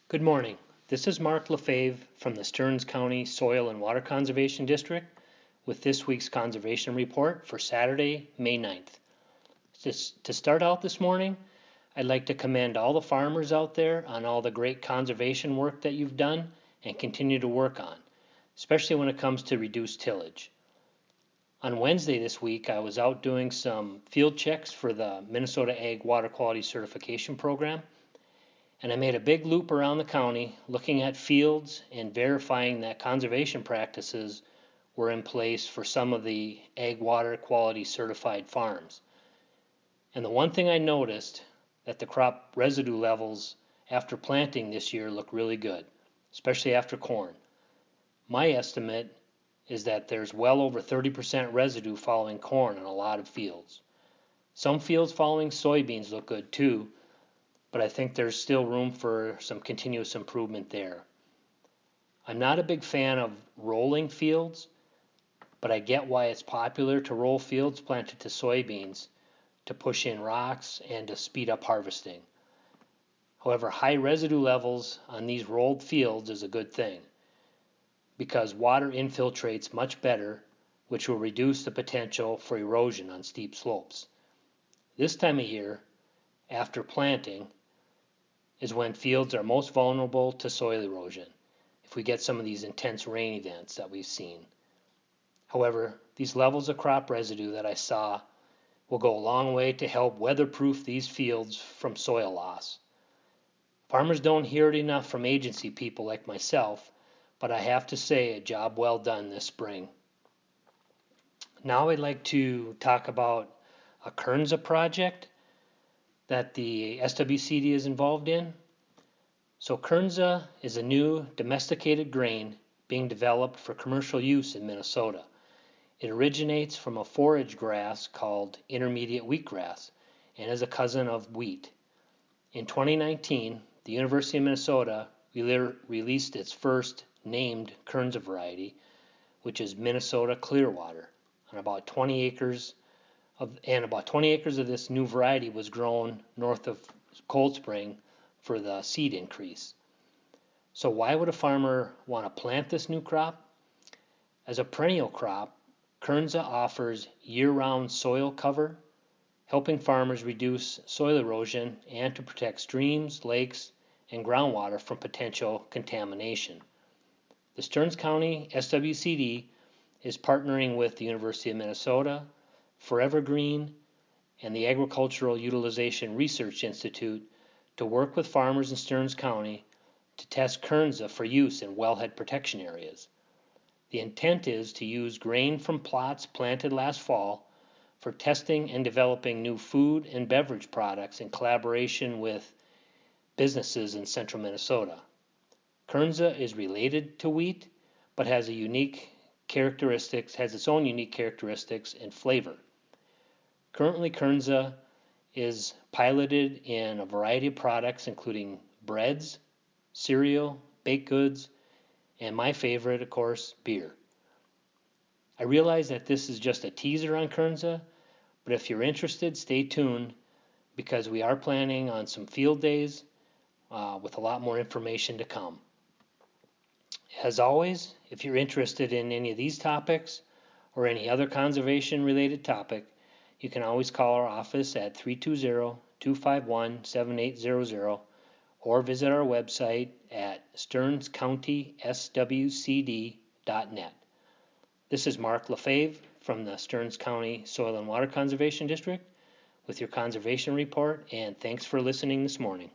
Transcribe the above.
Good morning. This is Mark Lefebvre from the Stearns County Soil and Water Conservation District with this week's conservation report for Saturday, May 9th. To start out this morning, I'd like to commend all the farmers out there on all the great conservation work that you've done and continue to work on, especially when it comes to reduced tillage. On Wednesday this week, I was out doing some field checks for the Minnesota Ag Water Quality Certification Program, and I made a big loop around the county looking at fields and verifying that conservation practices were in place for some of the Ag Water Quality certified farms. And the one thing I noticed, that the crop residue levels after planting this year look really good, especially after corn. My estimate is that there's well over 30% residue following corn in a lot of fields. Some fields following soybeans look good too, but I think there's still room for some continuous improvement there. I'm not a big fan of rolling fields, but I get why it's popular to roll fields planted to soybeans to push in rocks and to speed up harvesting. However, high residue levels on these rolled fields is a good thing because water infiltrates much better, which will reduce the potential for erosion on steep slopes. This time of year, after planting, is when fields are most vulnerable to soil erosion if we get some of these intense rain events that we've seen. However, these levels of crop residue that I saw will go a long way to help weatherproof these fields from soil loss. Farmers don't hear it enough from agency people like myself, but I have to say a job well done this spring. Now I'd like to talk about a Kernza project that the SWCD is involved in. So Kernza is a new domesticated grain being developed for commercial use in Minnesota. It originates from a forage grass called intermediate wheatgrass and is a cousin of wheat. In 2019, the University of Minnesota released its first named Kernza variety, which is Minnesota Clearwater, on about 20 acres of this new variety was grown north of Cold Spring for the seed increase. So why would a farmer want to plant this new crop? As a perennial crop, Kernza offers year-round soil cover, helping farmers reduce soil erosion and to protect streams, lakes, and groundwater from potential contamination. The Stearns County SWCD is partnering with the University of Minnesota, Forever Green, and the Agricultural Utilization Research Institute to work with farmers in Stearns County to test Kernza for use in wellhead protection areas. The intent is to use grain from plots planted last fall for testing and developing new food and beverage products in collaboration with businesses in central Minnesota. Kernza is related to wheat, but has its own unique characteristics and flavor. Currently, Kernza is piloted in a variety of products, including breads, cereal, baked goods, and my favorite, of course, beer. I realize that this is just a teaser on Kernza, but if you're interested, stay tuned because we are planning on some field days with a lot more information to come. As always, if you're interested in any of these topics or any other conservation-related topic, you can always call our office at 320-251-7800 or visit our website at stearnscountyswcd.net. This is Mark Lefebvre from the Stearns County Soil and Water Conservation District with your conservation report, and thanks for listening this morning.